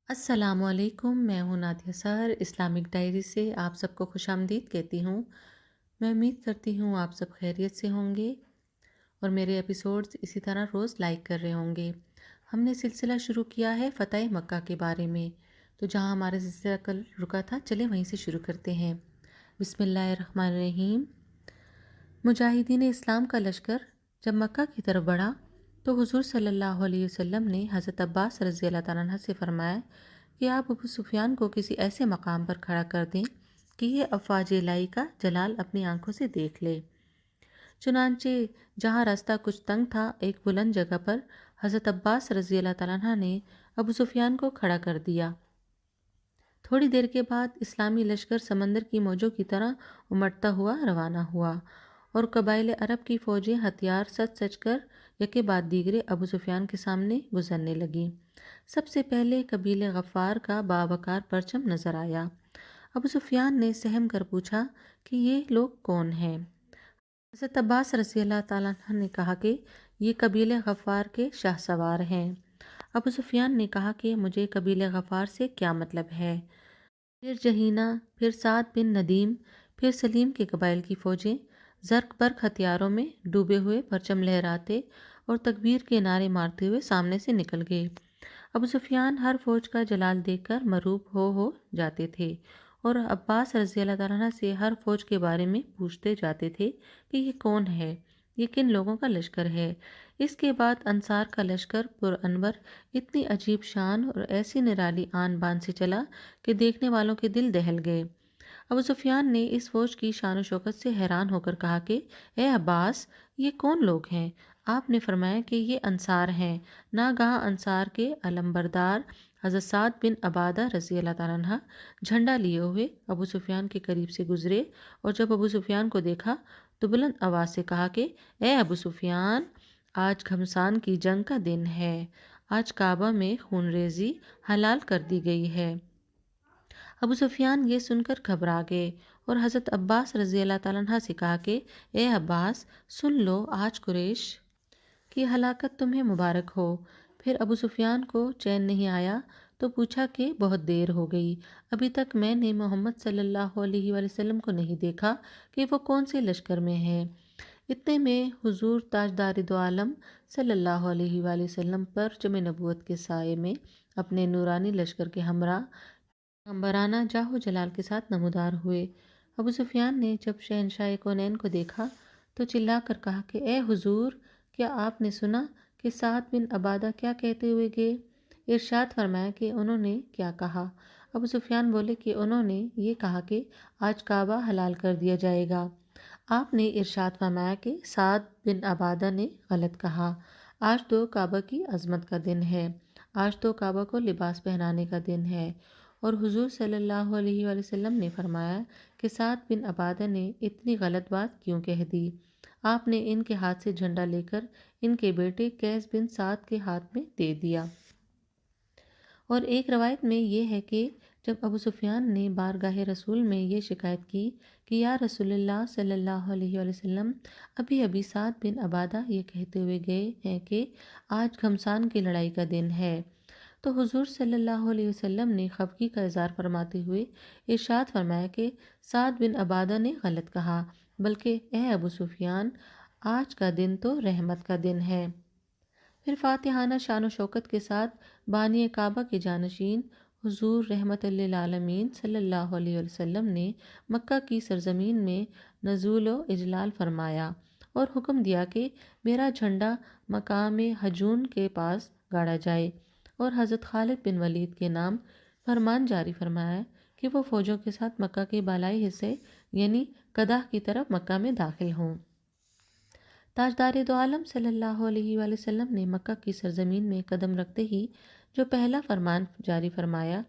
السلام علیکم، میں ہوں نادیہ سر اسلامک ڈائری سے آپ سب کو خوش آمدید کہتی ہوں۔ میں امید کرتی ہوں آپ سب خیریت سے ہوں گے اور میرے ایپیسوڈز اسی طرح روز لائک کر رہے ہوں گے۔ ہم نے سلسلہ شروع کیا ہے فتح مکہ کے بارے میں، تو جہاں ہمارا سلسلہ کل رکا تھا چلے وہیں سے شروع کرتے ہیں۔ بسم اللہ الرحمن الرحیم۔ مجاہدین اسلام کا لشکر جب مکہ کی طرف بڑھا تو حضور صلی اللہ علیہ وسلم نے حضرت عباس رضی اللہ تعالیٰ عنہ سے فرمایا کہ آپ ابو سفیان کو کسی ایسے مقام پر کھڑا کر دیں کہ یہ افواج الہی کا جلال اپنی آنکھوں سے دیکھ لے۔ چنانچہ جہاں راستہ کچھ تنگ تھا، ایک بلند جگہ پر حضرت عباس رضی اللہ تعالیٰ عنہ نے ابو سفیان کو کھڑا کر دیا۔ تھوڑی دیر کے بعد اسلامی لشکر سمندر کی موجوں کی طرح امٹتا ہوا روانہ ہوا اور قبائل عرب کی فوجیں ہتھیار سج سج کر یکے بعد دیگرے ابو سفیان کے سامنے گزرنے لگیں۔ سب سے پہلے قبیلہ غفار کا باوقار پرچم نظر آیا۔ ابو سفیان نے سہم کر پوچھا کہ یہ لوگ کون ہیں؟ حضرت عباس رضی اللہ تعالیٰ عنہ نے کہا کہ یہ قبیلہ غفار کے شاہ سوار ہیں۔ ابو سفیان نے کہا کہ مجھے قبیلہ غفار سے کیا مطلب ہے؟ پھر جہینہ، پھر سعد بن ندیم، پھر سلیم کے قبائل کی فوجیں زرق برق ہتھیاروں میں ڈوبے ہوئے پرچم لہراتے اور تکبیر کے نعرے مارتے ہوئے سامنے سے نکل گئے۔ ابو سفیان ہر فوج کا جلال دیکھ کر مرعوب ہو جاتے تھے اور عباس رضی اللہ تعالیٰ عنہ سے ہر فوج کے بارے میں پوچھتے جاتے تھے کہ یہ کون ہے، یہ کن لوگوں کا لشکر ہے۔ اس کے بعد انصار کا لشکر پر انور اتنی عجیب شان اور ایسی نرالی آن بان سے چلا کہ دیکھنے والوں کے دل دہل گئے۔ ابو سفیان نے اس فوج کی شان و شوکت سے حیران ہو کر کہا کہ اے عباس، یہ کون لوگ ہیں؟ آپ نے فرمایا کہ یہ انصار ہیں۔ ناگہاں انصار کے علمبردار حضرت سعد بن عبادہ رضی اللہ تعالیٰ عنہ جھنڈا لیے ہوئے ابو سفیان کے قریب سے گزرے اور جب ابو سفیان کو دیکھا تو بلند آواز سے کہا کہ اے ابو سفیان، آج گھمسان کی جنگ کا دن ہے، آج کعبہ میں خون ریزی حلال کر دی گئی ہے۔ ابو سفیان یہ سن کر گھبرا گئے اور حضرت عباس رضی اللہ تعالیٰ عنہ سے کہا کہ اے عباس، سن لو، آج قریش کی ہلاکت تمہیں مبارک ہو۔ پھر ابو سفیان کو چین نہیں آیا تو پوچھا کہ بہت دیر ہو گئی، ابھی تک میں نے محمد صلی اللہ علیہ وآلہ وسلم کو نہیں دیکھا کہ وہ کون سے لشکر میں ہے۔ اتنے میں حضور تاجدار دو عالم صلی اللہ علیہ وآلہ وسلم پرچم نبوت کے سائے میں اپنے نورانی لشکر کے ہمراہ پیغمبرانہ جاہ و جلال کے ساتھ نمودار ہوئے۔ ابو سفیان نے جب شہنشاہ کونین کو دیکھا تو چلا کر کہا کہ اے حضور، کیا آپ نے سنا کہ سعد بن عبادہ کیا کہتے ہوئے گئے؟ ارشاد فرمایا کہ انہوں نے کیا کہا؟ ابو سفیان بولے کہ انہوں نے یہ کہا کہ آج کعبہ حلال کر دیا جائے گا۔ آپ نے ارشاد فرمایا کہ سعد بن عبادہ نے غلط کہا، آج تو کعبہ کی عظمت کا دن ہے، آج تو کعبہ کو لباس پہنانے کا دن ہے۔ اور حضور صلی اللہ علیہ وآلہ وسلم نے فرمایا کہ سعد بن عبادہ نے اتنی غلط بات کیوں کہہ دی؟ آپ نے ان کے ہاتھ سے جھنڈا لے کر ان کے بیٹے قیس بن سعد کے ہاتھ میں دے دیا۔ اور ایک روایت میں یہ ہے کہ جب ابو سفیان نے بارگاہ رسول میں یہ شکایت کی کہ یا رسول اللہ صلی اللہ علیہ وآلہ وسلم، ابھی ابھی سعد بن عبادہ یہ کہتے ہوئے گئے ہیں کہ آج گھمسان کی لڑائی کا دن ہے، تو حضور صلی اللہ علیہ وسلم نے خفگی کا اظہار فرماتے ہوئے ارشاد فرمایا کہ سعد بن عبادہ نے غلط کہا، بلکہ اے ابو سفیان، آج کا دن تو رحمت کا دن ہے۔ پھر فاتحانہ شان و شوکت کے ساتھ بانی کعبہ کے جانشین حضور رحمت للعالمین صلی اللہ علیہ وسلم نے مکہ کی سرزمین میں نزول و اجلال فرمایا اور حکم دیا کہ میرا جھنڈا مقام ہجون کے پاس گاڑا جائے، اور حضرت خالد بن ولید کے نام فرمان جاری فرمایا کہ وہ فوجوں کے ساتھ مکہ کے بالائی حصے یعنی قدح کی طرف مکہ میں داخل ہوں۔ تاجدار دو عالم صلی اللہ علیہ وآلہ وسلم نے مکہ کی سرزمین میں قدم رکھتے ہی جو پہلا فرمان جاری فرمایا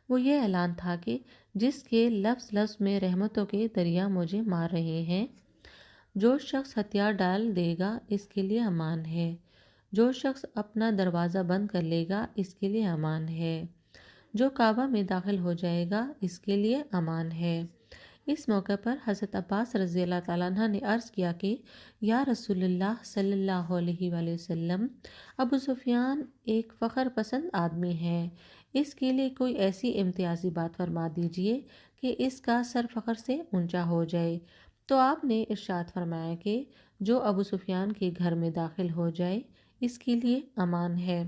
وہ یہ اعلان تھا کہ جس کے لفظ لفظ میں رحمتوں کے دریا موجیں مار رہے ہیں، جو شخص ہتھیار ڈال دے گا اس کے لیے امان ہے، جو شخص اپنا دروازہ بند کر لے گا اس کے لیے امان ہے، جو کعبہ میں داخل ہو جائے گا اس کے لیے امان ہے۔ اس موقع پر حضرت عباس رضی اللہ تعالیٰ عنہ نے عرض کیا کہ یا رسول اللہ صلی اللہ علیہ وآلہ وسلم، ابو سفیان ایک فخر پسند آدمی ہے، اس کے لیے کوئی ایسی امتیازی بات فرما دیجیے کہ اس کا سر فخر سے اونچا ہو جائے۔ تو آپ نے ارشاد فرمایا کہ جو ابو سفیان کے گھر میں داخل ہو جائے اس کے لیے امان ہے۔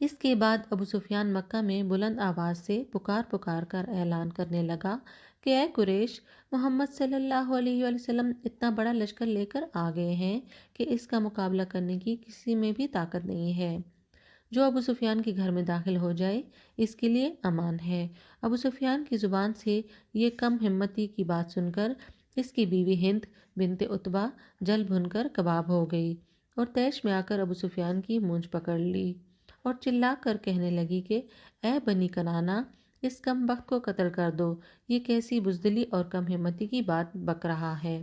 اس کے بعد ابو سفیان مکہ میں بلند آواز سے پکار پکار کر اعلان کرنے لگا کہ اے قریش، محمد صلی اللہ علیہ وسلم اتنا بڑا لشکر لے کر آ گئے ہیں کہ اس کا مقابلہ کرنے کی کسی میں بھی طاقت نہیں ہے۔ جو ابو سفیان کے گھر میں داخل ہو جائے اس کے لیے امان ہے۔ ابو سفیان کی زبان سے یہ کم ہمتی کی بات سن کر اس کی بیوی ہند بنت عتبہ جل بھن کر کباب ہو گئی اور طیش میں آ کر ابو سفیان کی مونچھ پکڑ لی اور چلا کر کہنے لگی کہ اے بنی کنانہ، اس کم بخت کو قتل کر دو، یہ کیسی بزدلی اور کم ہمتی کی بات بک رہا ہے۔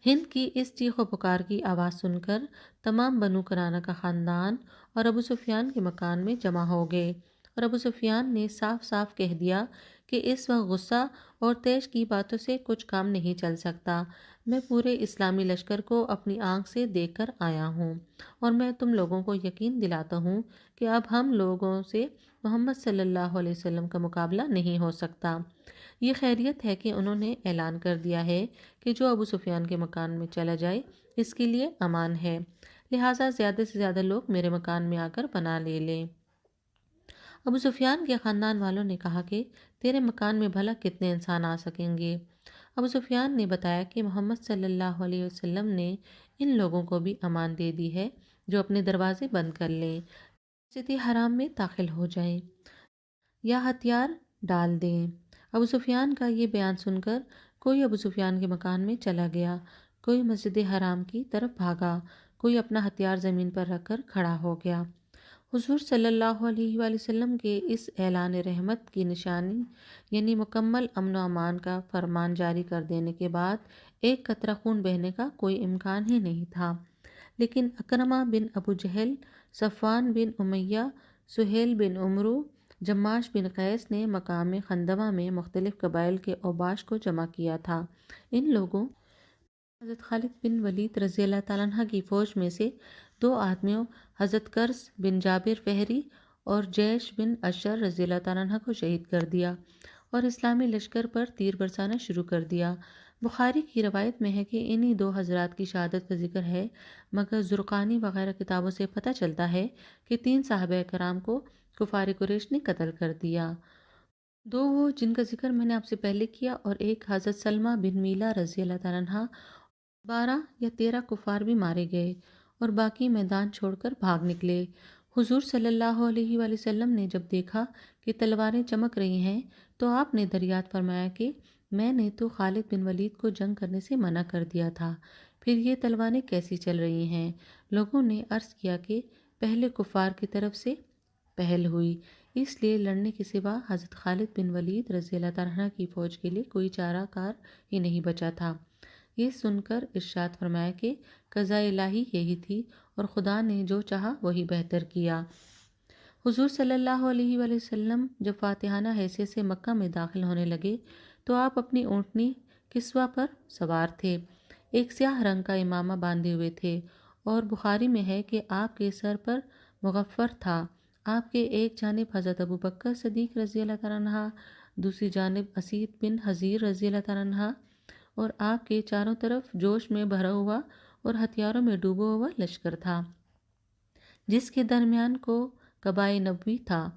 ہند کی اس چیخ و پکار کی آواز سن کر تمام بنو کنانہ کا خاندان اور ابو سفیان کے مکان میں جمع ہو گئے اور ابو سفیان نے صاف صاف کہہ دیا کہ اس وقت غصہ اور طیش کی باتوں سے کچھ کام نہیں چل سکتا۔ میں پورے اسلامی لشکر کو اپنی آنکھ سے دیکھ کر آیا ہوں اور میں تم لوگوں کو یقین دلاتا ہوں کہ اب ہم لوگوں سے محمد صلی اللہ علیہ وسلم کا مقابلہ نہیں ہو سکتا۔ یہ خیریت ہے کہ انہوں نے اعلان کر دیا ہے کہ جو ابو سفیان کے مکان میں چلا جائے اس کے لیے امان ہے، لہٰذا زیادہ سے زیادہ لوگ میرے مکان میں آ کر پناہ لے لیں۔ ابو سفیان کے خاندان والوں نے کہا کہ تیرے مکان میں بھلا کتنے انسان آ سکیں گے؟ ابو سفیان نے بتایا کہ محمد صلی اللہ علیہ وسلم نے ان لوگوں کو بھی امان دے دی ہے جو اپنے دروازے بند کر لیں، مسجد حرام میں داخل ہو جائیں یا ہتھیار ڈال دیں۔ ابو سفیان کا یہ بیان سن کر کوئی ابو سفیان کے مکان میں چلا گیا، کوئی مسجد حرام کی طرف بھاگا، کوئی اپنا ہتھیار زمین پر رکھ کر کھڑا ہو گیا۔ حضور صلی اللہ علیہ وآلہ وسلم کے اس اعلان رحمت کی نشانی یعنی مکمل امن و امان کا فرمان جاری کر دینے کے بعد ایک قطرہ خون بہنے کا کوئی امکان ہی نہیں تھا، لیکن اکرمہ بن ابو جہل، صفوان بن امیہ، سہیل بن عمرو، جماش بن قیس نے مقام خندوہ میں مختلف قبائل کے اوباش کو جمع کیا تھا۔ ان لوگوں حضرت خالد بن ولید رضی اللہ تعالیٰ عنہ کی فوج میں سے 2 آدمیوں حضرت کرز بن جابر فہری اور جیش بن اشر رضی اللہ تعالیٰ عنہ کو شہید کر دیا اور اسلامی لشکر پر تیر برسانا شروع کر دیا۔ بخاری کی روایت میں ہے کہ انہی 2 حضرات کی شہادت کا ذکر ہے، مگر زرقانی وغیرہ کتابوں سے پتہ چلتا ہے کہ 3 صحابہ کرام کو کفار قریش نے قتل کر دیا۔ 2 وہ جن کا ذکر میں نے آپ سے پہلے کیا اور ایک حضرت سلمہ بن میلہ رضی اللہ تعالیٰ عنہ، 12 یا 13 کفار بھی مارے گئے اور باقی میدان چھوڑ کر بھاگ نکلے۔ حضور صلی اللہ علیہ وآلہ وسلم نے جب دیکھا کہ تلواریں چمک رہی ہیں تو آپ نے دریافت فرمایا کہ میں نے تو خالد بن ولید کو جنگ کرنے سے منع کر دیا تھا، پھر یہ تلواریں کیسی چل رہی ہیں؟ لوگوں نے عرض کیا کہ پہلے کفار کی طرف سے پہل ہوئی، اس لیے لڑنے کے سوا حضرت خالد بن ولید رضی اللہ تعالیٰ عنہ کی فوج کے لیے کوئی چارہ کار ہی نہیں بچا تھا۔ یہ سن کر ارشاد فرمایا کہ قضاء الہی یہی تھی اور خدا نے جو چاہا وہی بہتر کیا۔ حضور صلی اللہ علیہ وآلہ وسلم جب فاتحانہ حیثیت سے مکہ میں داخل ہونے لگے تو آپ اپنی اونٹنی کسوہ پر سوار تھے، ایک سیاہ رنگ کا امامہ باندھے ہوئے تھے اور بخاری میں ہے کہ آپ کے سر پر مغفر تھا۔ آپ کے ایک جانب حضرت ابو بکر صدیق رضی اللہ تعالیٰ عنہ، دوسری جانب اسید بن حضیر رضی اللہ تعالیٰ عنہ اور آپ کے چاروں طرف جوش میں بھرا ہوا اور ہتھیاروں میں ڈوبا ہوا لشکر تھا، جس کے درمیان کو قبائے نبوی تھا۔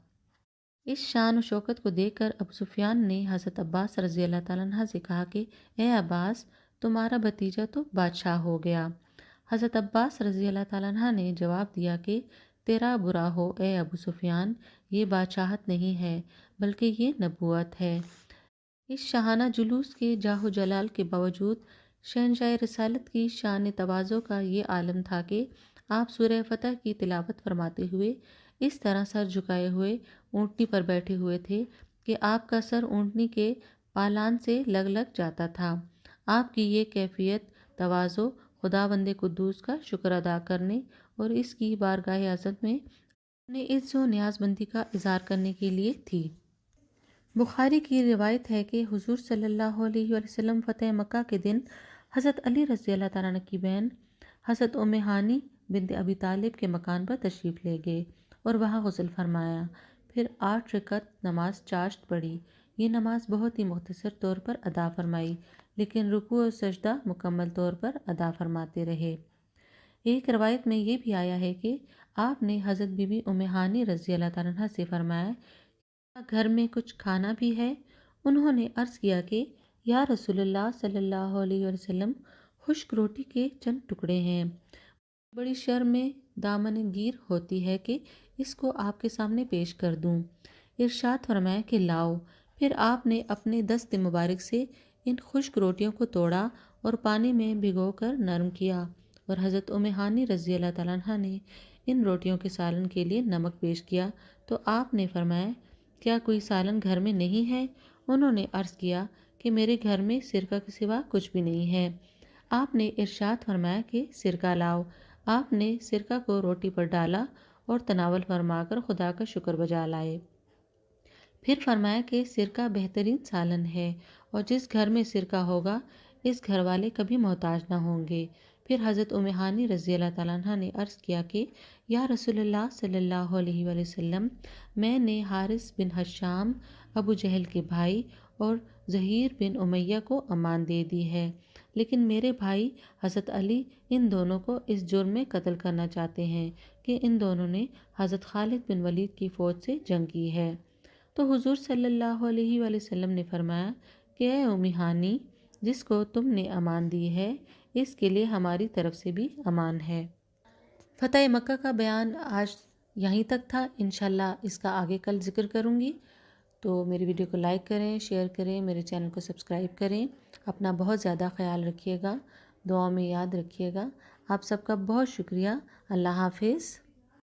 اس شان و شوکت کو دیکھ کر ابو سفیان نے حضرت عباس رضی اللہ تعالیٰ عنہ سے کہا کہ اے عباس، تمہارا بھتیجا تو بادشاہ ہو گیا۔ حضرت عباس رضی اللہ تعالیٰ عنہ نے جواب دیا کہ تیرا برا ہو اے ابو سفیان، یہ بادشاہت نہیں ہے بلکہ یہ نبوت ہے۔ اس شاہانہ جلوس کے جاہ و جلال کے باوجود شہنشاہ رسالت کی شان تواضع کا یہ عالم تھا کہ آپ سورہ فتح کی تلاوت فرماتے ہوئے اس طرح سر جھکائے ہوئے اونٹنی پر بیٹھے ہوئے تھے کہ آپ کا سر اونٹنی کے پالان سے لگ جاتا تھا۔ آپ کی یہ کیفیت تواضع خداوند قدوس کا شکر ادا کرنے اور اس کی بارگاہ عظمت میں اپنے عز و نیاز مندی کا اظہار کرنے کے لیے تھی۔ بخاری کی روایت ہے کہ حضور صلی اللہ علیہ وآلہ وسلم فتح مکہ کے دن حضرت علی رضی اللہ تعالیٰ عنہ کی بہن حضرت ام ہانی بنت ابی طالب کے مکان پر تشریف لے گئے اور وہاں غسل فرمایا۔ پھر 8 رکعت نماز چاشت پڑھی۔ یہ نماز بہت ہی مختصر طور پر ادا فرمائی، لیکن رکوع اور سجدہ مکمل طور پر ادا فرماتے رہے۔ ایک روایت میں یہ بھی آیا ہے کہ آپ نے حضرت بی بی ام ہانی رضی اللہ تعالیٰ عنہ سے فرمایا، گھر میں کچھ کھانا بھی ہے؟ انہوں نے عرض کیا کہ یا رسول اللہ صلی اللہ علیہ وسلم، خشک روٹی کے چند ٹکڑے ہیں، بڑی شرم میں دامن گیر ہوتی ہے کہ اس کو آپ کے سامنے پیش کر دوں۔ ارشاد فرمایا کہ لاؤ۔ پھر آپ نے اپنے دست مبارک سے ان خشک روٹیوں کو توڑا اور پانی میں بھگو کر نرم کیا، اور حضرت ام ہانی رضی اللہ تعالیٰ عنہ نے ان روٹیوں کے سالن کے لیے نمک پیش کیا تو آپ نے فرمایا، کیا کوئی سالن گھر میں نہیں ہے؟ انہوں نے عرض کیا کہ میرے گھر میں سرکہ کے سوا کچھ بھی نہیں ہے۔ آپ نے ارشاد فرمایا کہ سرکہ لاؤ۔ آپ نے سرکہ کو روٹی پر ڈالا اور تناول فرما کر خدا کا شکر بجا لائے۔ پھر فرمایا کہ سرکہ بہترین سالن ہے، اور جس گھر میں سرکہ ہوگا اس گھر والے کبھی محتاج نہ ہوں گے۔ پھر حضرت ام ہانی رضی اللہ تعالیٰ عنہ نے عرض کیا کہ یا رسول اللہ صلی اللہ علیہ وآلہ وسلم، میں نے حارث بن ہشام ابو جہل کے بھائی اور زہیر بن امیہ کو امان دے دی ہے، لیکن میرے بھائی حضرت علی ان دونوں کو اس جرم میں قتل کرنا چاہتے ہیں کہ ان دونوں نے حضرت خالد بن ولید کی فوج سے جنگ کی ہے۔ تو حضور صلی اللہ علیہ وآلہ وسلم نے فرمایا کہ اے ام ہانی، جس کو تم نے امان دی ہے اس کے لیے ہماری طرف سے بھی امان ہے۔ فتح مکہ کا بیان آج یہیں تک تھا، انشاءاللہ اس کا آگے کل ذکر کروں گی۔ تو میری ویڈیو کو لائک کریں، شیئر کریں، میرے چینل کو سبسکرائب کریں۔ اپنا بہت زیادہ خیال رکھیے گا، دعاؤں میں یاد رکھیے گا۔ آپ سب کا بہت شکریہ۔ اللہ حافظ۔